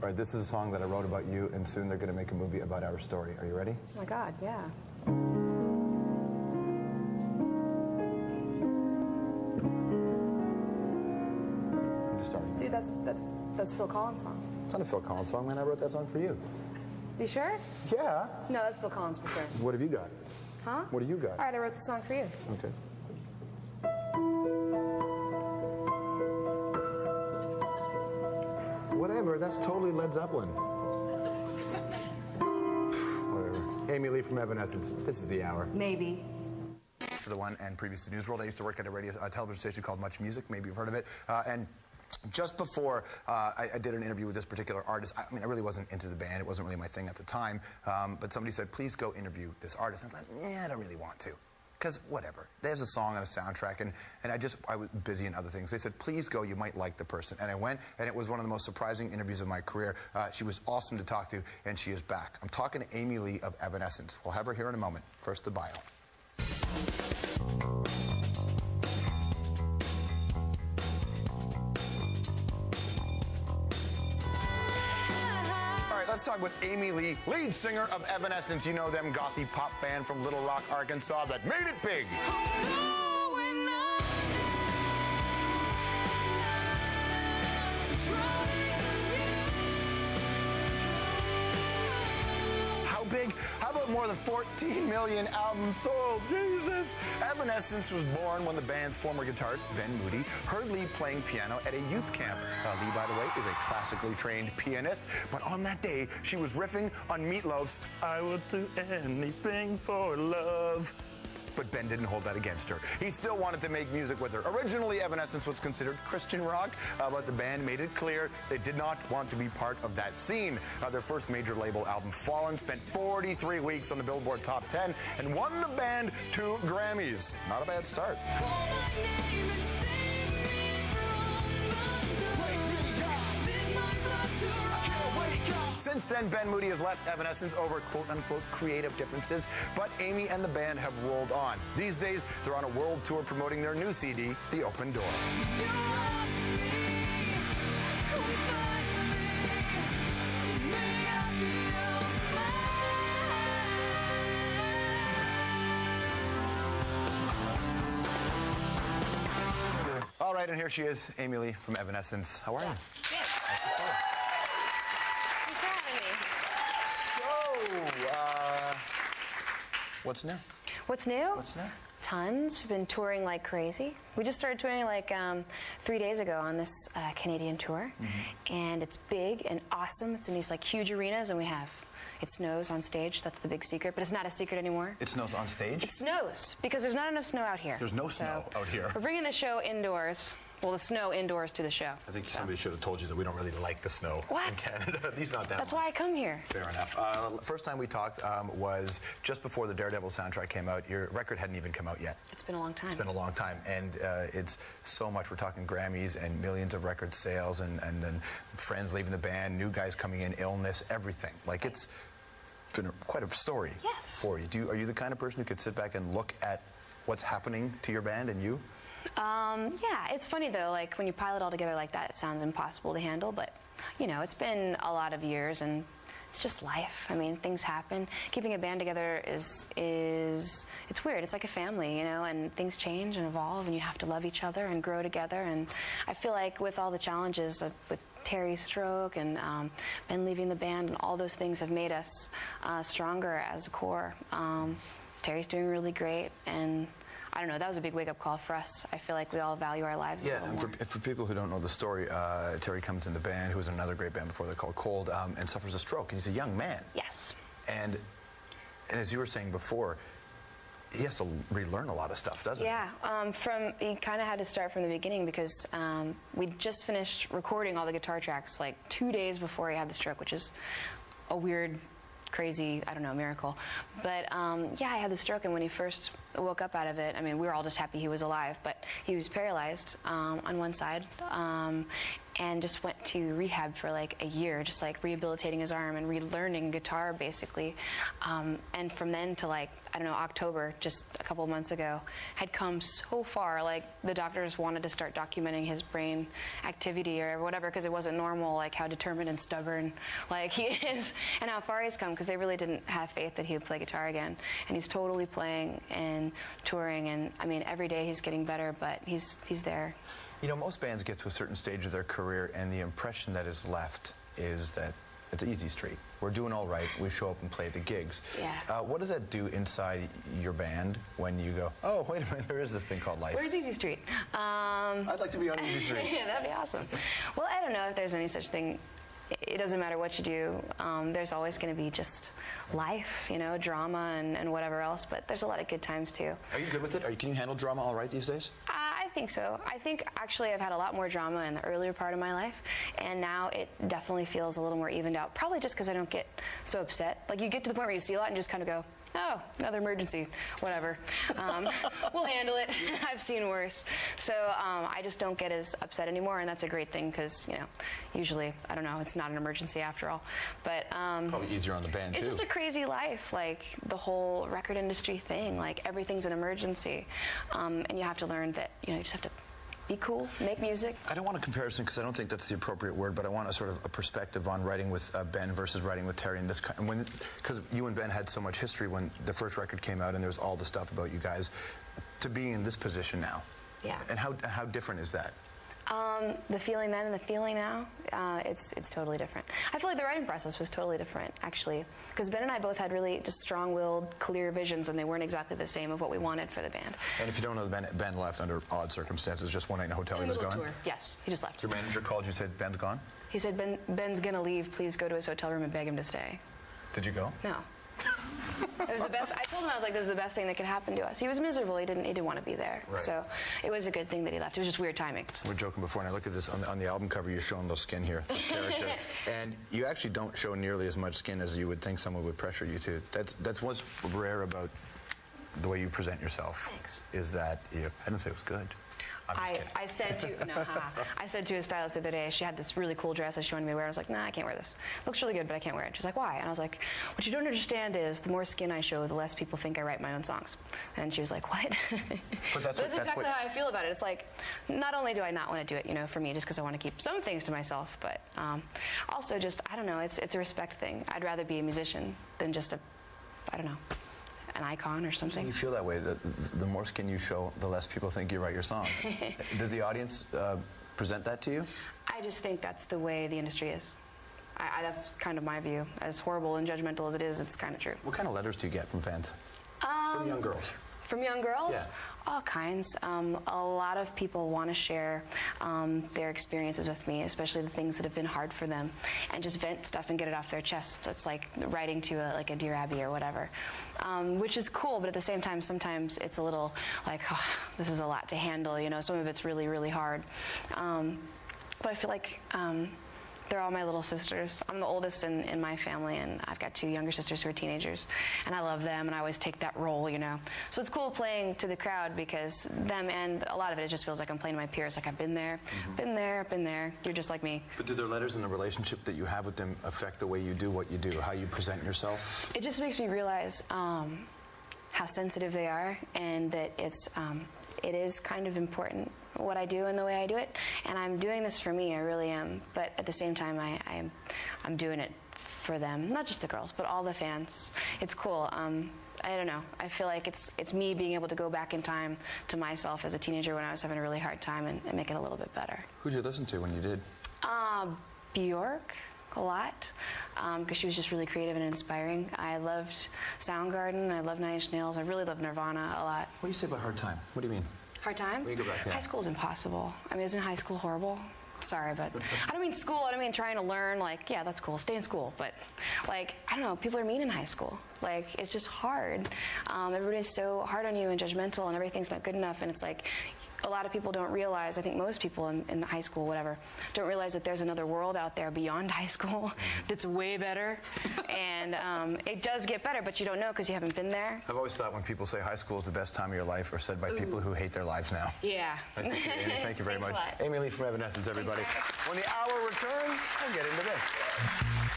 All right, this is a song that I wrote about you, and soon they're going to make a movie about our story. Are you ready? Oh my God, yeah. I'm just starting. Dude, that's Phil Collins' song. It's not a Phil Collins song, man. I wrote that song for you. You sure? Yeah. No, that's Phil Collins for sure. What have you got? Huh? What do you got? All right, I wrote the song for you. Okay. Whatever, that's totally Led Zeppelin. Whatever. Amy Lee from Evanescence. This is the hour. Maybe. To the one and previous to Newsworld. I used to work at a television station called Much Music. Maybe you've heard of it. And just before I did an interview with this particular artist, I mean, I really wasn't into the band. It wasn't really my thing at the time. But somebody said, please go interview this artist. And I thought, yeah, I don't really want to. Because whatever. There's a song on a soundtrack, and I was busy in other things. They said, please go, you might like the person. And I went, and it was one of the most surprising interviews of my career. She was awesome to talk to, and she is back. I'm talking to Amy Lee of Evanescence. We'll have her here in a moment. First, the bio. Let's talk with Amy Lee, lead singer of Evanescence. You know them, gothy pop band from Little Rock, Arkansas that made it big. How big? How about more than 14 million albums sold? Jesus! Evanescence was born when the band's former guitarist, Ben Moody, heard Lee playing piano at a youth camp. Lee, by the way, is a classically trained pianist, but on that day, she was riffing on Meatloaf's I Would Do Anything for Love. But Ben didn't hold that against her. He still wanted to make music with her. Originally, Evanescence was considered Christian rock, but the band made it clear they did not want to be part of that scene. Their first major label album, Fallen, spent 43 weeks on the Billboard Top 10 and won the band 2 Grammys. Not a bad start. Since then, Ben Moody has left Evanescence over quote-unquote creative differences, but Amy and the band have rolled on. These days, they're on a world tour promoting their new CD, The Open Door. All right, and here she is, Amy Lee from Evanescence. How are you? Good. What's new? What's new? What's new? Tons. We've been touring like crazy. We just started touring like 3 days ago on this Canadian tour. And it's big and awesome. It's in these like huge arenas, and it snows on stage. That's the big secret, but it's not a secret anymore. It snows on stage? It snows because there's not enough snow out here. There's no snow out here. We're bringing the show indoors. Well, the snow indoors to the show. I think somebody should have told you that we don't really like the snow in Canada. At least not that That's much. why I come here. Fair enough. First time we talked was just before the Daredevil soundtrack came out. Your record hadn't even come out yet. It's been a long time. It's been a long time, and it's so much. We're talking Grammys and millions of record sales, and friends leaving the band, new guys coming in, illness, everything. Like it's been quite a story for you. Are you the kind of person who could sit back and look at what's happening to your band and you? Yeah, it's funny though, like when you pile it all together like that, it sounds impossible to handle, but you know, it's been a lot of years and it's just life. I mean, things happen. Keeping a band together is it's weird. It's like a family, you know, and things change and evolve and you have to love each other and grow together. And I feel like with all the challenges with Terry's stroke and Ben leaving the band and all those things have made us stronger as a core. Terry's doing really great, and I don't know, that was a big wake-up call for us. I feel like we all value our lives a little more. And for people who don't know the story, Terry comes in the band, who was in another great band before, they're called Cold, and suffers a stroke, and he's a young man. Yes. And as you were saying before, he has to relearn a lot of stuff, doesn't he? Yeah, he kind of had to start from the beginning because we just finished recording all the guitar tracks like 2 days before he had the stroke, which is a weird, crazy, I don't know, miracle. But yeah, I had the stroke, and when he first woke up out of it, I mean, we were all just happy he was alive, but he was paralyzed on one side. and just went to rehab for like a year, just like rehabilitating his arm and relearning guitar basically. And from then to like, I don't know, October, just a couple of months ago, had come so far. Like the doctors wanted to start documenting his brain activity or whatever because it wasn't normal, like how determined and stubborn like he is and how far he's come, because they really didn't have faith that he would play guitar again. And he's totally playing and touring, and I mean every day he's getting better, but he's there. You know, most bands get to a certain stage of their career and the impression that is left is that it's easy street. We're doing all right. We show up and play the gigs. Yeah. What does that do inside your band when you go, oh, wait a minute, there is this thing called life? Where's Easy Street? I'd like to be on Easy Street. Yeah, that'd be awesome. Well, I don't know if there's any such thing. It doesn't matter what you do. There's always going to be just life, you know, drama and whatever else. But there's a lot of good times too. Are you good with it? Can you handle drama all right these days? I think so. I think actually I've had a lot more drama in the earlier part of my life, and now it definitely feels a little more evened out. Probably just because I don't get so upset. Like you get to the point where you see a lot and just kind of go, oh, another emergency, whatever. We'll handle it. I've seen worse. So I just don't get as upset anymore, and that's a great thing because, you know, usually, I don't know, it's not an emergency after all. But probably easier on the band, it's too. just a crazy life, like the whole record industry thing. Like everything's an emergency, and you have to learn that, you know, you just have to be cool, make music. I don't want a comparison because I don't think that's the appropriate word, but I want a sort of a perspective on writing with Ben versus writing with Terry. Because you and Ben had so much history when the first record came out, and there was all the stuff about you guys, to being in this position now. Yeah. And how different is that? The feeling then and the feeling now, it's totally different. I feel like the writing process was totally different, actually, because Ben and I both had really just strong-willed, clear visions, and they weren't exactly the same of what we wanted for the band. And if you don't know, Ben left under odd circumstances, just one night in a hotel, he was gone? Tour. Yes, he just left. Your manager called you, said Ben's gone? He said, Ben's gonna leave, please go to his hotel room and beg him to stay. Did you go? No. It was the best. I told him, I was like, this is the best thing that could happen to us. He was miserable. He didn't want to be there. Right. So it was a good thing that he left. It was just weird timing. We're joking before, and I look at this on the album cover. You're showing the skin here, this character, and you actually don't show nearly as much skin as you would think someone would pressure you to. That's what's rare about the way you present yourself. Thanks. Is that I didn't say it was good. I said to his stylist the other day, she had this really cool dress that she wanted me to wear. I was like, nah, I can't wear this. It looks really good, but I can't wear it. She's like, why? And I was like, what you don't understand is the more skin I show, the less people think I write my own songs. And she was like, what? But that's exactly how I feel about it. It's like, not only do I not want to do it, you know, for me, just because I want to keep some things to myself, but also just, I don't know, it's a respect thing. I'd rather be a musician than just I don't know, an icon or something. You feel that way. The more skin you show, the less people think you write your songs. Does the audience present that to you? I just think that's the way the industry is. That's kind of my view. As horrible and judgmental as it is, it's kind of true. What kind of letters do you get from fans? From young girls? From young girls? Yeah. All kinds. A lot of people want to share their experiences with me, especially the things that have been hard for them, and just vent stuff and get it off their chest. So it's like writing to a Dear Abby or whatever, which is cool, but at the same time, sometimes it's a little like, oh, this is a lot to handle, you know, some of it's really, really hard. But I feel like they're all my little sisters. I'm the oldest in my family, and I've got two younger sisters who are teenagers, and I love them, and I always take that role, you know. So it's cool playing to the crowd because them, and a lot of it just feels like I'm playing to my peers, like I've been there, been there, you're just like me. But do their letters and the relationship that you have with them affect the way you do what you do, how you present yourself? It just makes me realize how sensitive they are, and that it is kind of important what I do and the way I do it, and I'm doing this for me, I really am, but at the same time I'm doing it for them, not just the girls, but all the fans. It's cool. I don't know, I feel like it's me being able to go back in time to myself as a teenager when I was having a really hard time and make it a little bit better. Who'd you listen to when you did? Bjork a lot, because she was just really creative and inspiring. I loved Soundgarden, I loved Nine Inch Nails, I really loved Nirvana a lot. What do you say about Hard Time? What do you mean? Hard time? When you go back, yeah. High school's impossible. I mean, isn't high school horrible? Sorry, but I don't mean school, I don't mean trying to learn, like, yeah, that's cool, stay in school, but, like, I don't know, people are mean in high school. Like, it's just hard. Everybody's so hard on you and judgmental, and everything's not good enough, and it's like, a lot of people don't realize, I think most people in the high school, whatever, don't realize that there's another world out there beyond high school that's way better. And it does get better, but you don't know because you haven't been there. I've always thought when people say high school is the best time of your life, or said by people who hate their lives now. Yeah. Nice to see you, Amy. Thank you very Thanks much. a lot. Amy Lee from Evanescence, everybody. Thanks, When the hour returns, we'll get into this.